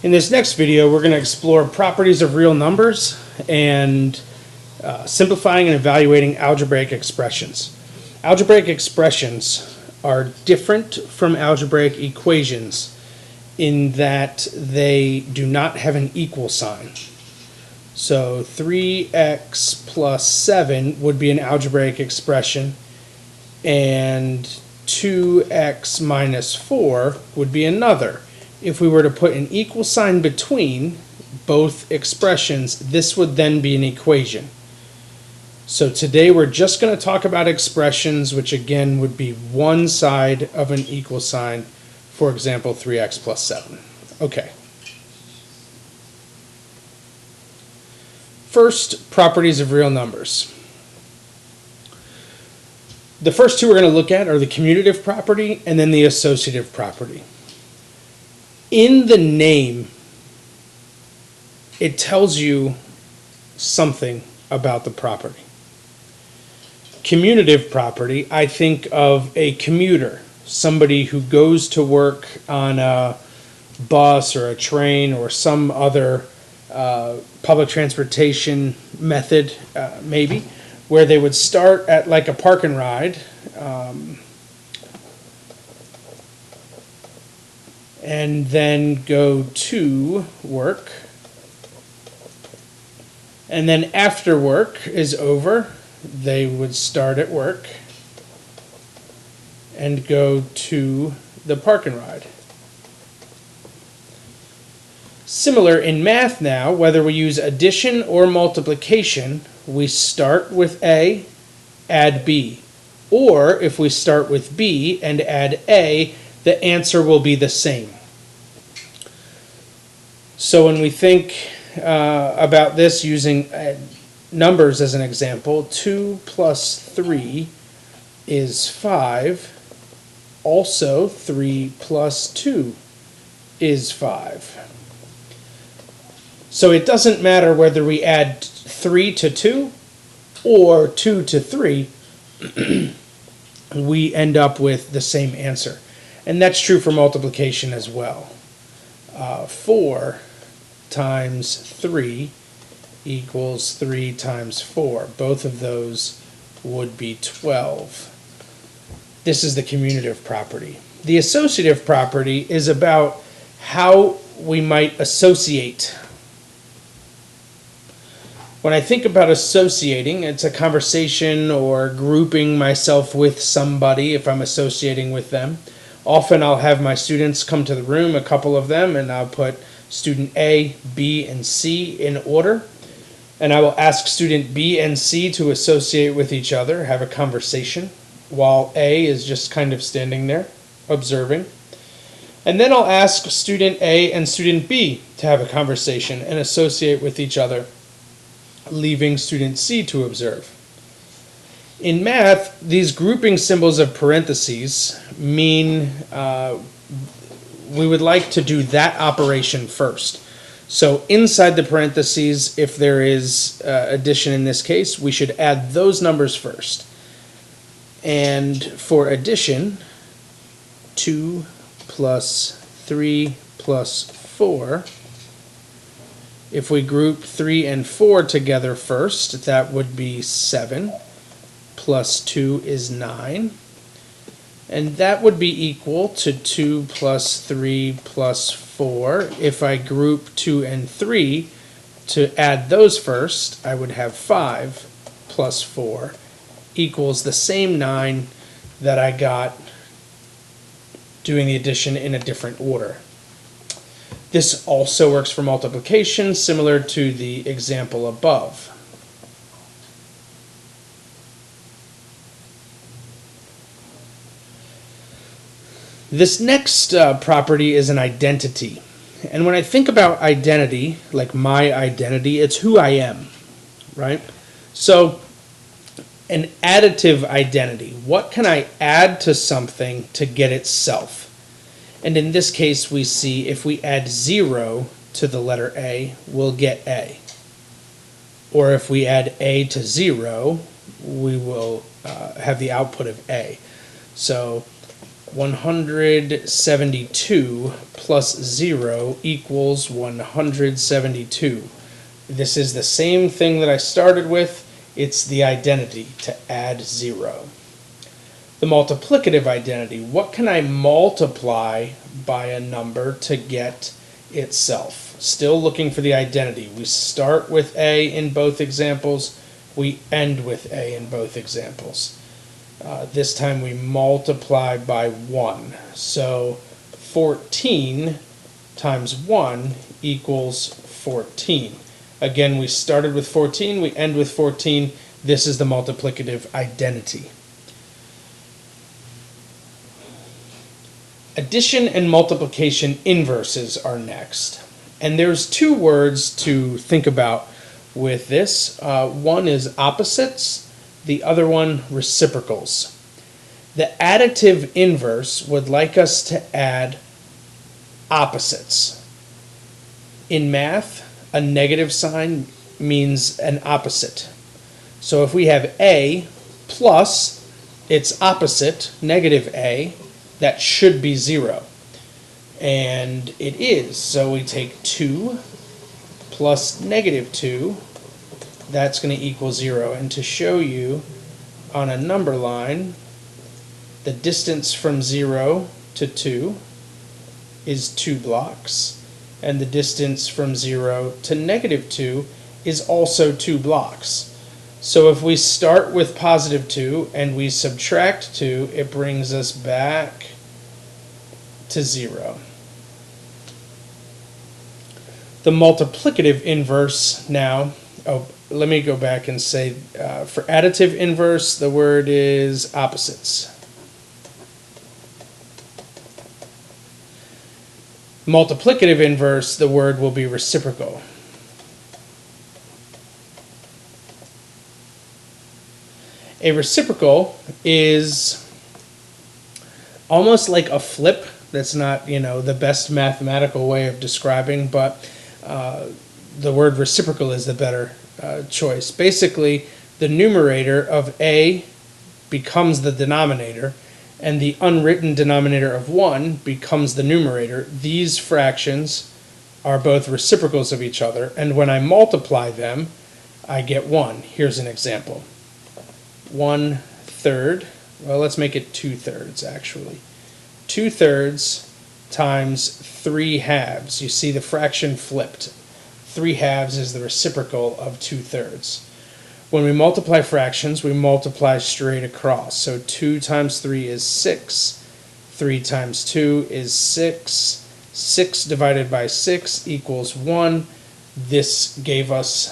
In this next video, we're going to explore properties of real numbers and simplifying and evaluating algebraic expressions. Algebraic expressions are different from algebraic equations in that they do not have an equal sign. So 3x plus 7 would be an algebraic expression, and 2x minus 4 would be another. If we were to put an equal sign between both expressions, this would then be an equation. So today we're just going to talk about expressions, which again would be one side of an equal sign. For example, 3x plus 7. Okay. First, properties of real numbers. The first two we're going to look at are the commutative property and then the associative property. In the name, it tells you something about the property. Commutative property, I think of a commuter, somebody who goes to work on a bus or a train or some other public transportation method, maybe, where they would start at like a park and ride, and then go to work, and then after work is over, they would start at work and go to the park and ride. Similar in math now, whether we use addition or multiplication, we start with A, add B. Or if we start with B and add A, the answer will be the same. So when we think about this using numbers as an example, 2 plus 3 is 5. Also, 3 plus 2 is 5. So it doesn't matter whether we add 3 to 2 or 2 to 3, we end up with the same answer. And that's true for multiplication as well. 4 times 3 equals 3 times 4. Both of those would be 12. This is the commutative property. The associative property is about how we might associate. When I think about associating, it's a conversation or grouping myself with somebody if I'm associating with them. Often I'll have my students come to the room, a couple of them, and I'll put student A, B, and C in order. And I will ask student B and C to associate with each other, have a conversation, while A is just kind of standing there, observing. And then I'll ask student A and student B to have a conversation and associate with each other, leaving student C to observe. In math, these grouping symbols of parentheses mean we would like to do that operation first. So inside the parentheses, if there is addition in this case, we should add those numbers first. And for addition, 2 plus 3 plus 4, if we group 3 and 4 together first, that would be 7, plus 2 is 9. And that would be equal to 2 plus 3 plus 4. If I group 2 and 3 to add those first, I would have 5 plus 4 equals the same 9 that I got doing the addition in a different order. This also works for multiplication, similar to the example above. This next property is an identity. And when I think about identity, like my identity, it's who I am, right? So an additive identity. What can I add to something to get itself? And in this case, we see if we add 0 to the letter A, we'll get A. Or if we add A to 0, we will have the output of A. So 172 plus 0 equals 172. This is the same thing that I started with. It's the identity, to add 0. The multiplicative identity. What can I multiply by a number to get itself? Still looking for the identity. We start with A in both examples. We end with A in both examples. This time we multiply by 1. So 14 times 1 equals 14. Again, we started with 14, we end with 14. This is the multiplicative identity. Addition and multiplication inverses are next. And there's two words to think about with this. One is opposites, the other one reciprocals. The additive inverse would like us to add opposites. In math, a negative sign means an opposite. So if we have A plus its opposite, negative A, that should be 0. And it is. So we take 2 plus negative 2. That's going to equal 0. And to show you on a number line, the distance from 0 to 2 is 2 blocks. And the distance from 0 to negative 2 is also 2 blocks. So if we start with positive 2 and we subtract 2, it brings us back to 0. The multiplicative inverse now, let me go back and say, for additive inverse, the word is opposites. Multiplicative inverse, the word will be reciprocal. A reciprocal is almost like a flip. That's not, the best mathematical way of describing, but the word reciprocal is the better choice. Basically, the numerator of A becomes the denominator, and the unwritten denominator of 1 becomes the numerator. These fractions are both reciprocals of each other, and when I multiply them, I get 1. Here's an example. 1/3, well, let's make it 2/3 actually. 2/3 times 3/2. You see the fraction flipped. 3/2 is the reciprocal of 2/3. When we multiply fractions, we multiply straight across. So 2 times 3 is 6. 3 times 2 is 6. 6 divided by 6 equals 1. This gave us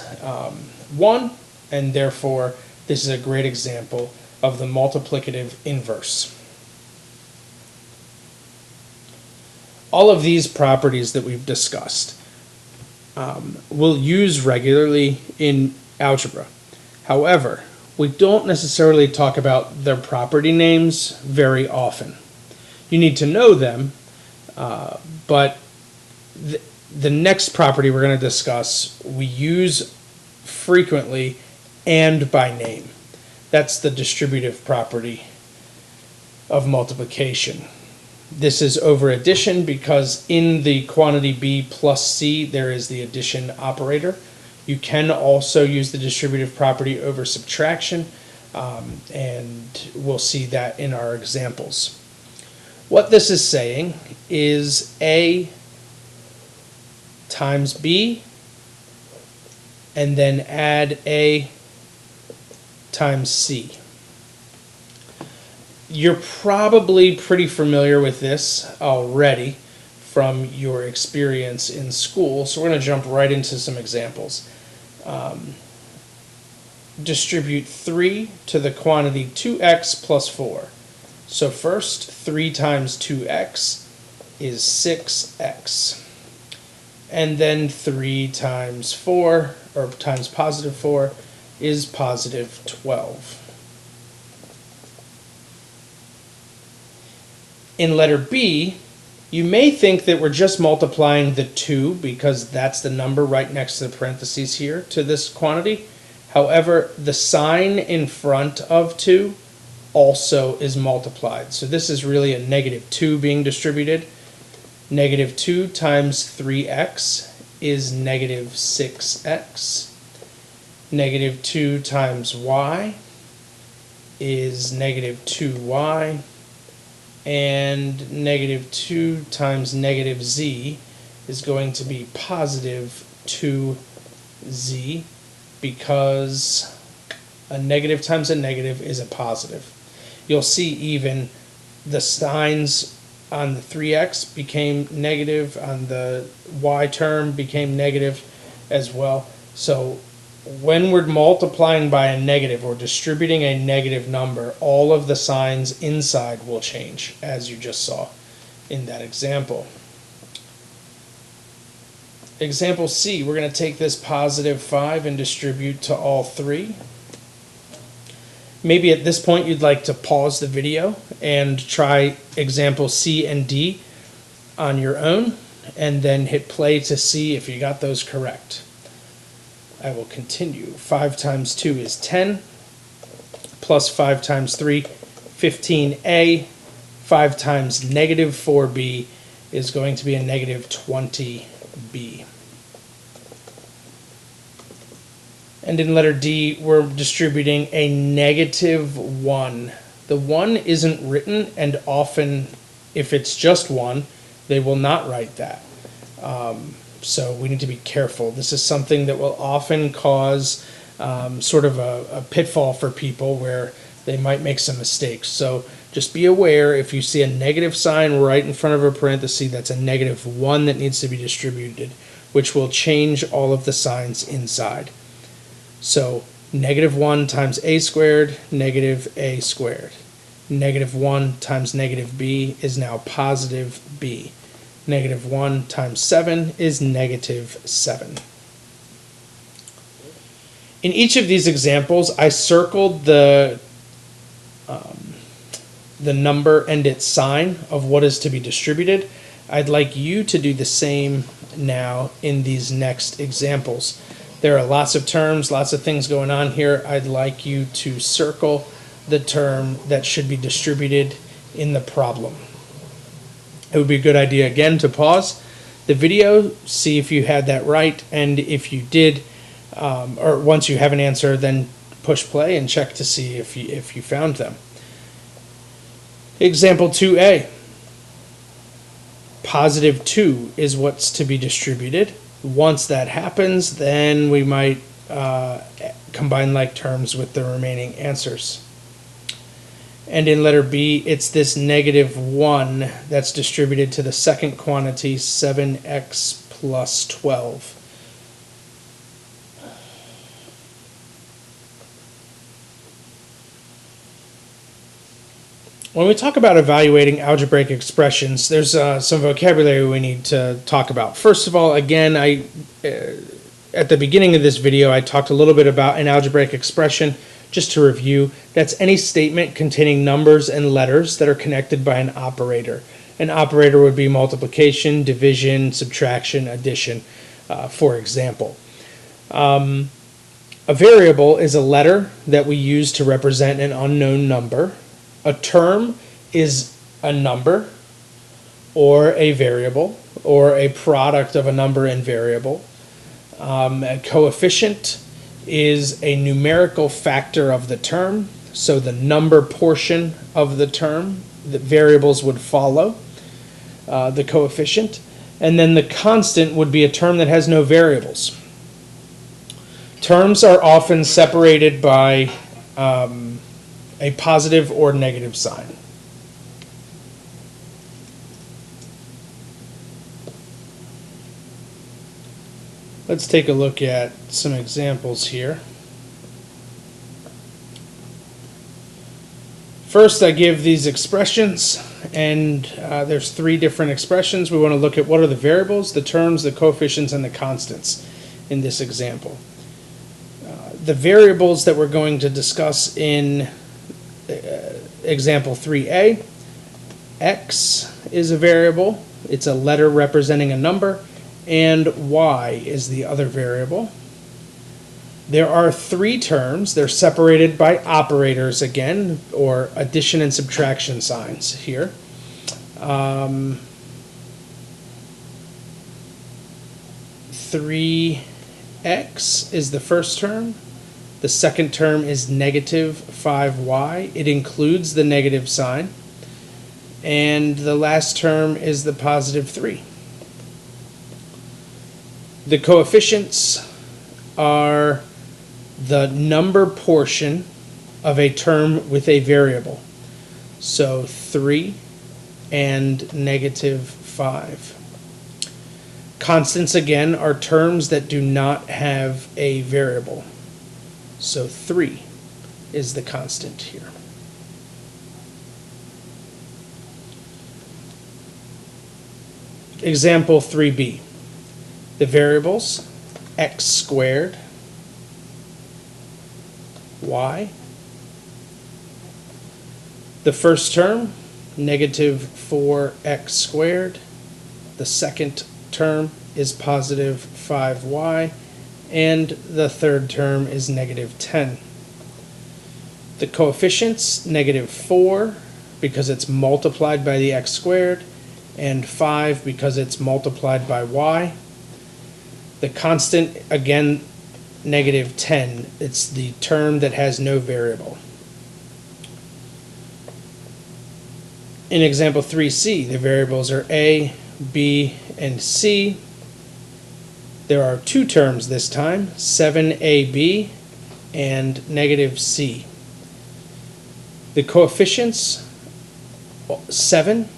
1, and therefore this is a great example of the multiplicative inverse. All of these properties that we've discussed we'll use regularly in algebra. However, we don't necessarily talk about their property names very often. You need to know them, but the next property we're going to discuss we use frequently and by name. That's the distributive property of multiplication. This is over addition because in the quantity B plus C there is the addition operator. You can also use the distributive property over subtraction, and we'll see that in our examples. What this is saying is A times B, and then add A times C. You're probably pretty familiar with this already from your experience in school, so we're going to jump right into some examples. Distribute 3 to the quantity 2x plus 4. So first, 3 times 2x is 6x. And then 3 times 4, or times positive 4, is positive 12. In letter B, you may think that we're just multiplying the 2 because that's the number right next to the parentheses here to this quantity. However, the sign in front of 2 also is multiplied. So this is really a -2 being distributed. -2 times 3x is -6x. -2 times y is -2y. And -2 times -z is going to be +2z, because a negative times a negative is a positive. You'll see even the signs on the 3x became negative, on the y term became negative as well. So when we're multiplying by a negative or distributing a negative number, all of the signs inside will change, as you just saw in that example. Example C, we're going to take this +5 and distribute to all three. Maybe at this point you'd like to pause the video and try example C and D on your own, and then hit play to see if you got those correct. I will continue. 5 times 2 is 10, plus 5 times 3, 15a. 5 times -4b is going to be a -20b. And in letter D, we're distributing a -1. The 1 isn't written, and often, if it's just 1, they will not write that. So we need to be careful. This is something that will often cause sort of a pitfall for people where they might make some mistakes. So just be aware, if you see a negative sign right in front of a parenthesis, that's a -1 that needs to be distributed, which will change all of the signs inside. So -1 times a squared, -a squared. -1 times -b is now +b. -1 times 7 is -7. In each of these examples, I circled the number and its sign of what is to be distributed. I'd like you to do the same now in these next examples. There are lots of terms, lots of things going on here. I'd like you to circle the term that should be distributed in the problem. It would be a good idea, again, to pause the video, see if you had that right, and if you did, or once you have an answer, then push play and check to see if you found them. Example 2a. +2 is what's to be distributed. Once that happens, then we might combine like terms with the remaining answers. And in letter B, it's this -1 that's distributed to the second quantity, 7x plus 12. When we talk about evaluating algebraic expressions, there's some vocabulary we need to talk about. First of all, again, at the beginning of this video, I talked a little bit about an algebraic expression. Just to review, that's any statement containing numbers and letters that are connected by an operator. An operator would be multiplication, division, subtraction, addition, for example. A variable is a letter that we use to represent an unknown number. A term is a number or a variable or a product of a number and variable. A coefficient is a numerical factor of the term, so the number portion of the term, the variables would follow the coefficient, and then the constant would be a term that has no variables. Terms are often separated by a positive or negative sign. Let's take a look at some examples here. First, I give these expressions, and there's 3 different expressions. We want to look at what are the variables, the terms, the coefficients, and the constants in this example. The variables that we're going to discuss in example 3a, x is a variable. It's a letter representing a number, and y is the other variable. There are three terms. They're separated by operators again, or addition and subtraction signs here. 3x is the first term. The second term is negative 5y. It includes the negative sign. And the last term is the positive 3. The coefficients are the number portion of a term with a variable. So 3 and negative 5. Constants, again, are terms that do not have a variable. So 3 is the constant here. Example 3b. The variables x squared, y. The first term, negative 4x squared. The second term is positive 5y. And the third term is negative 10. The coefficients, negative 4 because it's multiplied by the x squared, and 5 because it's multiplied by y. The constant, again, negative 10. It's the term that has no variable. In example 3c, the variables are a, b, and c. There are two terms this time, 7ab and negative c. The coefficients, 7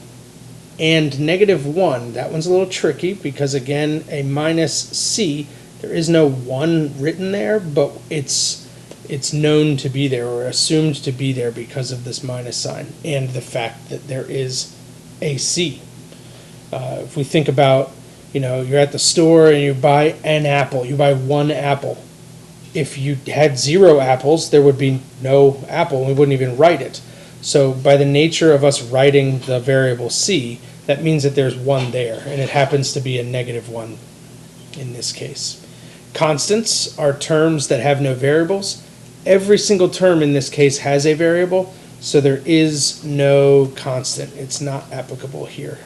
and negative 1. That one's a little tricky because, again, a minus c, there is no 1 written there, but it's known to be there or assumed to be there because of this minus sign and the fact that there is a c. If we think about, you're at the store and you buy an apple, you buy one apple. If you had 0 apples, there would be no apple, and we wouldn't even write it. So by the nature of us writing the variable c, that means that there's 1 there, and it happens to be a negative 1 in this case. Constants are terms that have no variables. Every single term in this case has a variable, so there is no constant. It's not applicable here.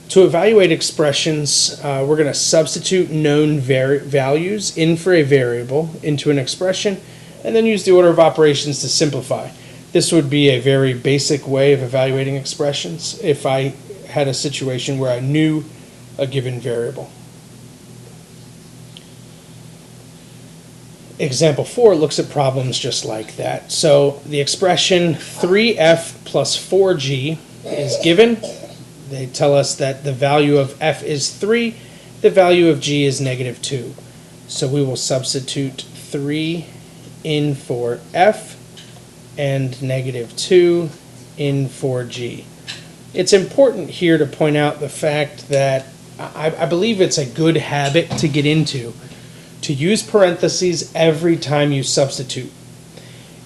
To evaluate expressions, we're going to substitute known values in for a variable into an expression, and then use the order of operations to simplify. This would be a very basic way of evaluating expressions if I had a situation where I knew a given variable. Example 4 looks at problems just like that. So the expression 3f plus 4g is given. They tell us that the value of f is 3, the value of g is negative 2. So we will substitute 3 in for f and negative 2 in for g. It's important here to point out the fact that I believe it's a good habit to get into, to use parentheses every time you substitute.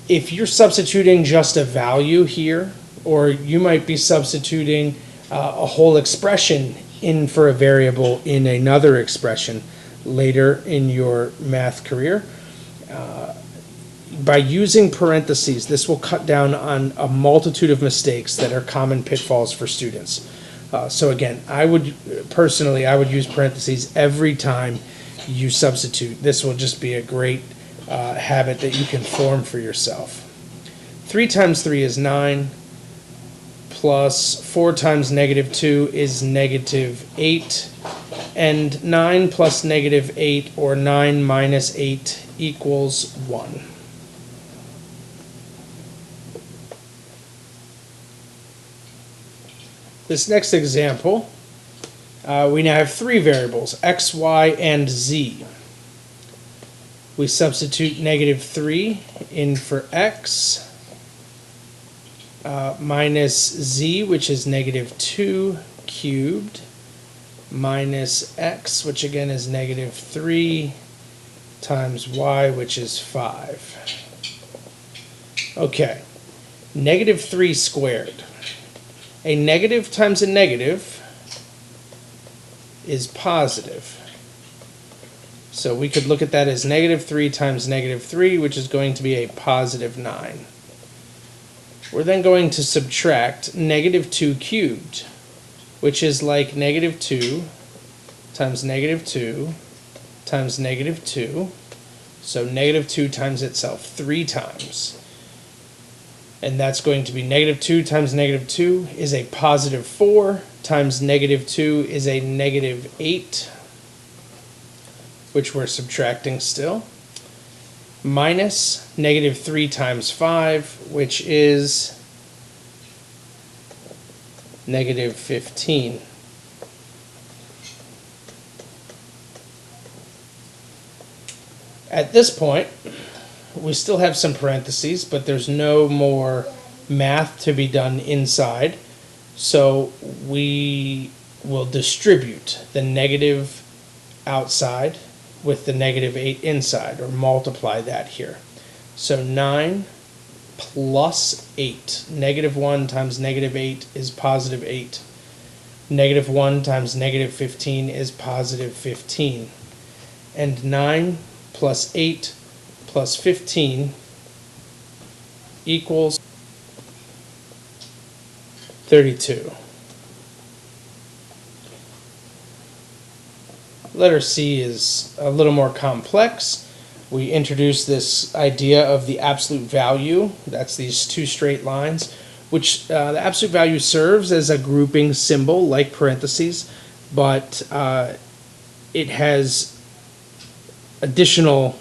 If you're substituting just a value here, or you might be substituting a whole expression in for a variable in another expression later in your math career, by using parentheses, this will cut down on a multitude of mistakes that are common pitfalls for students. So again, I would use parentheses every time you substitute. This will just be a great habit that you can form for yourself. 3 times 3 is 9, plus 4 times negative 2 is negative 8, and 9 plus negative 8, or 9 minus 8, equals 1. This next example, we now have 3 variables, x, y, and z. We substitute negative 3 in for x, minus z, which is negative 2 cubed, minus x, which again is negative 3, times y, which is 5. Okay, negative 3 squared. A negative times a negative is positive. So we could look at that as negative 3 times negative 3, which is going to be a positive 9. We're then going to subtract negative 2 cubed, which is like negative 2 times negative 2 times negative 2. So negative 2 times itself 3 times. And that's going to be negative 2 times negative 2 is a positive 4 times negative 2 is a negative 8, which we're subtracting still, minus negative 3 times 5, which is negative 15. At this point, we still have some parentheses, but there's no more math to be done inside. So we will distribute the negative outside with the negative 8 inside, or multiply that here. So 9 plus 8. Negative 1 times negative 8 is positive 8. Negative 1 times negative 15 is positive 15. And 9 plus 8 plus 15 equals 32. Letter C is a little more complex. We introduce this idea of the absolute value. That's these two straight lines, which the absolute value serves as a grouping symbol like parentheses, but it has additional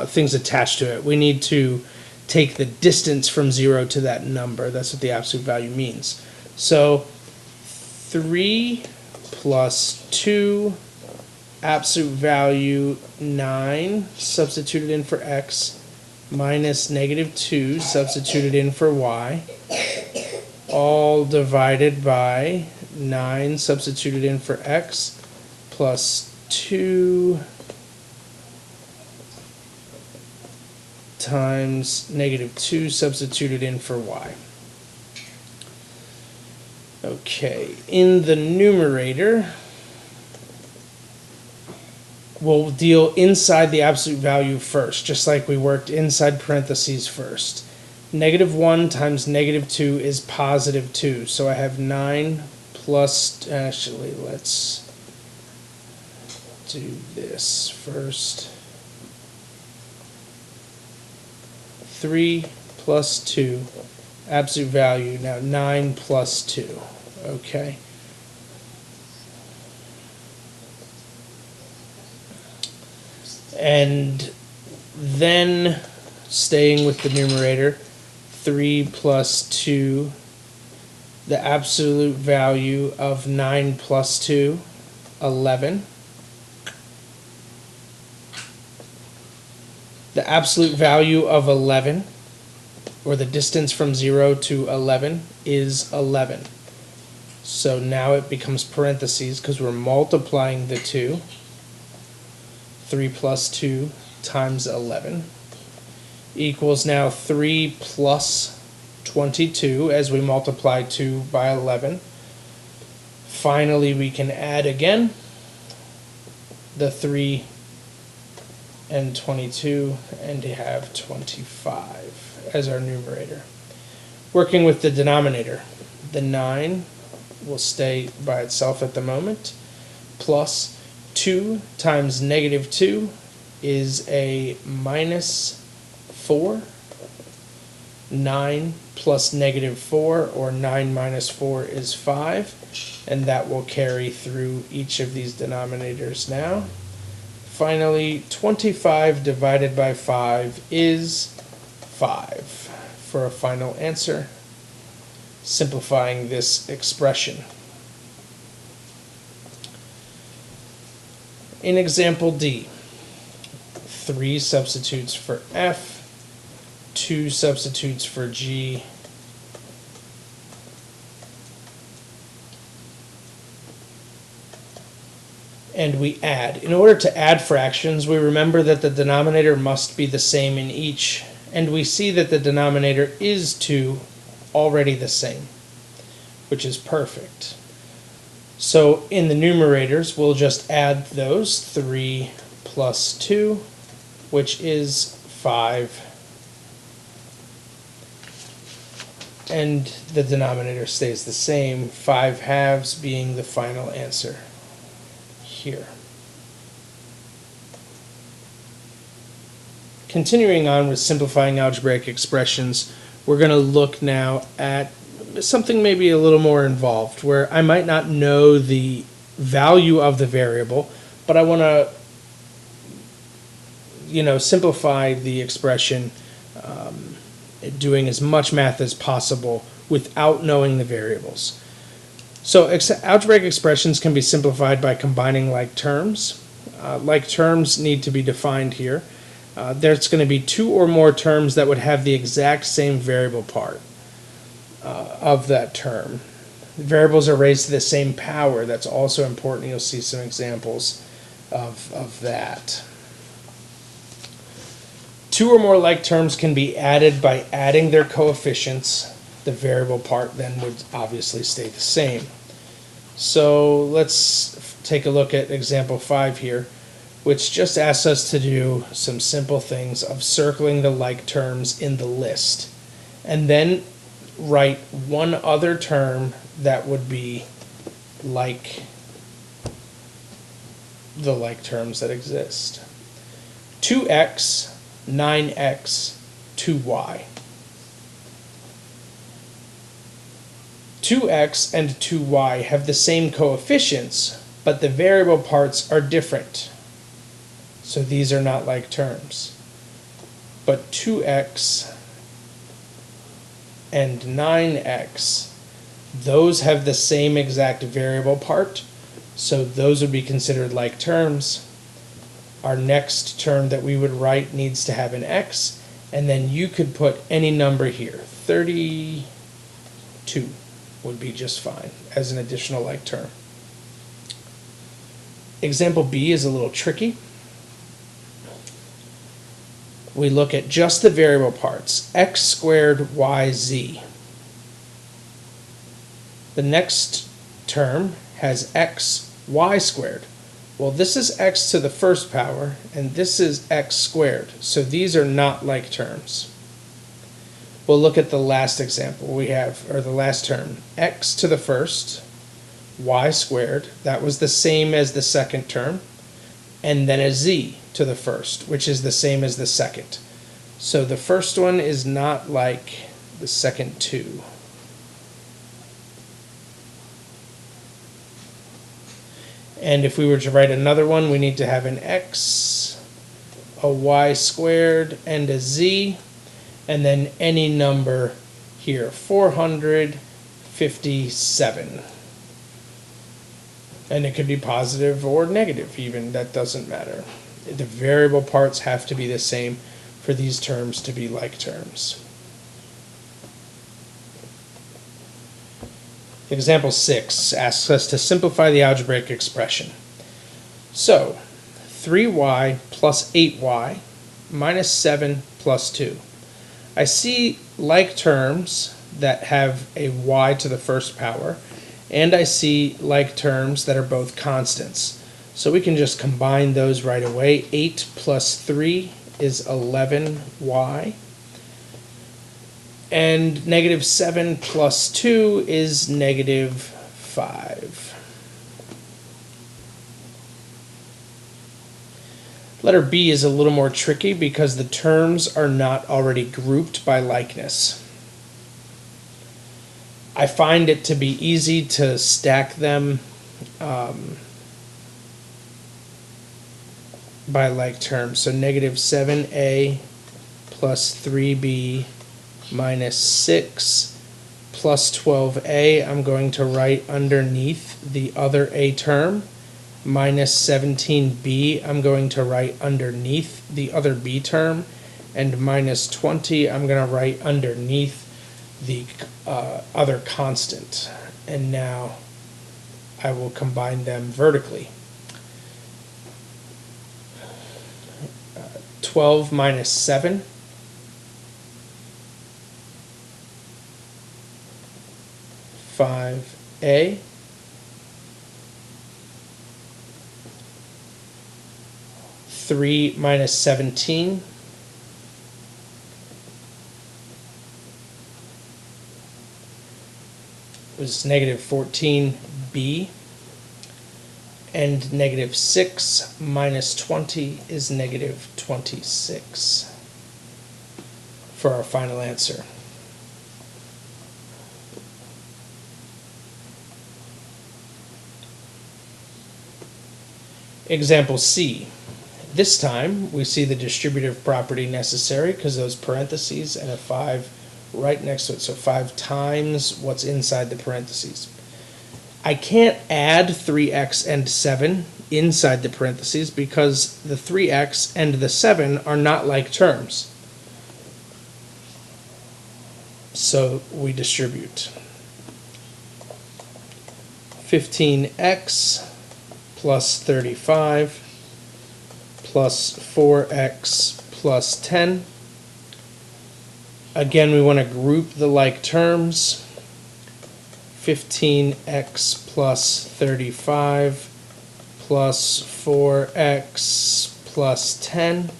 things attached to it. We need to take the distance from 0 to that number. That's what the absolute value means. So 3 plus 2, absolute value 9, substituted in for x, minus negative 2, substituted in for y, all divided by 9, substituted in for x, plus 2 times negative 2 substituted in for y. Okay, in the numerator, we'll deal inside the absolute value first, just like we worked inside parentheses first. Negative 1 times negative 2 is positive 2, so I have 9 plus, actually, let's do this first. 3 plus 2, absolute value, now 9 plus 2, okay? And then, staying with the numerator, 3 plus 2, the absolute value of 9 plus 2, 11. The absolute value of 11, or the distance from 0 to 11, is 11. So now it becomes parentheses because we're multiplying the 2. 3 plus 2 times 11 equals now 3 plus 22 as we multiply 2 by 11. Finally, we can add again the 3 and 22 and have 25 as our numerator. Working with the denominator, the 9 will stay by itself at the moment, plus 2 times negative 2 is a minus 4. 9 plus negative 4, or 9 minus 4, is 5. And that will carry through each of these denominators now. Finally, 25 divided by 5 is 5 for a final answer, simplifying this expression. In example D, 3 substitutes for F, 2 substitutes for G, and we add. In order to add fractions, we remember that the denominator must be the same in each, and we see that the denominator is 2 already the same, which is perfect. So in the numerators, we'll just add those. 3 plus 2, which is 5. And the denominator stays the same, 5 halves being the final answer here. Continuing on with simplifying algebraic expressions, we're going to look now at something maybe a little more involved, where I might not know the value of the variable, but I want to, simplify the expression, doing as much math as possible without knowing the variables. So algebraic expressions can be simplified by combining like terms. Like terms need to be defined here. There's going to be 2 or more terms that would have the exact same variable part of that term. Variables are raised to the same power. That's also important. You'll see some examples of that. 2 or more like terms can be added by adding their coefficients. The variable part then would obviously stay the same. So let's take a look at example 5 here, which just asks us to do some simple things of circling the like terms in the list, and then write one other term that would be like the like terms that exist. 2x, 9x, 2y. 2x and 2y have the same coefficients, but the variable parts are different. So these are not like terms. But 2x and 9x, those have the same exact variable part, so those would be considered like terms. Our next term that we would write needs to have an x, and then you could put any number here. 32 would be just fine as an additional like term. Example B is a little tricky. We look at just the variable parts, x squared yz. The next term has x y squared. Well, this is x to the first power, and this is x squared, so these are not like terms. We'll look at the last example we have, or the last term, x to the first, y squared, that was the same as the second term, and then a z to the first, which is the same as the second. So the first one is not like the second two. And if we were to write another one, we need to have an x, a y squared, and a z, and then any number here, 457. And it could be positive or negative even, that doesn't matter. The variable parts have to be the same for these terms to be like terms. Example 6 asks us to simplify the algebraic expression. So, 3y plus 8y minus 7 plus 2. I see like terms that have a y to the first power, and I see like terms that are both constants. So we can just combine those right away. 8 plus 3 is 11y. And negative 7 plus 2 is negative 5. Letter B is a little more tricky because the terms are not already grouped by likeness. I find it to be easy to stack them by like terms. So negative 7a plus 3b minus 6 plus 12a, I'm going to write underneath the other a term. Minus 17b, I'm going to write underneath the other b term. And minus 20, I'm going to write underneath the other constant. And now I will combine them vertically. 12 minus 7. 5a. 3 minus 17 was negative 14b, and negative 6 minus 20 is negative 26 for our final answer. Example C. This time we see the distributive property necessary because those parentheses and a 5 right next to it, so 5 times what's inside the parentheses. I can't add 3x and 7 inside the parentheses because the 3x and the 7 are not like terms. So we distribute. 15x plus 35 plus 4x plus 10. Again, we want to group the like terms. 15x plus 35 plus 4x plus 10.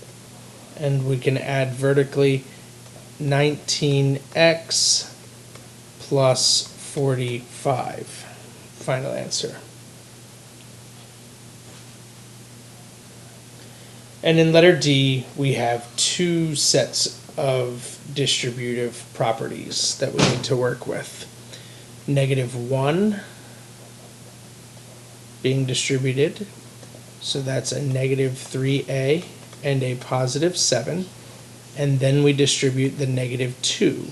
And we can add vertically 19x plus 45. Final answer. And in letter D, we have two sets of distributive properties that we need to work with. Negative 1 being distributed, so that's a negative 3a and a positive 7, and then we distribute the negative 2.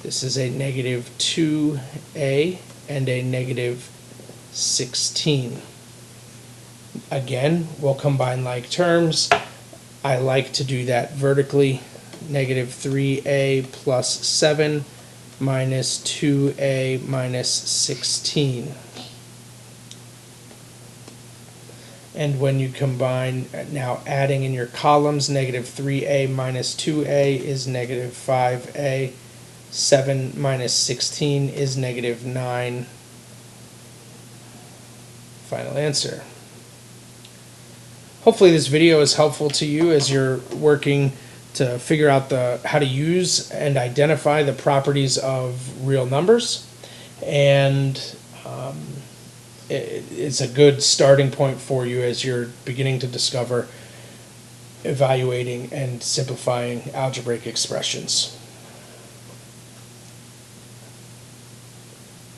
This is a negative 2a and a negative 16. Again, we'll combine like terms. I like to do that vertically. Negative 3a plus 7 minus 2a minus 16. And when you combine, now adding in your columns, negative 3a minus 2a is negative 5a. 7 minus 16 is negative 9. Final answer. Hopefully this video is helpful to you as you're working to figure out how to use and identify the properties of real numbers, and it's a good starting point for you as you're beginning to discover evaluating and simplifying algebraic expressions.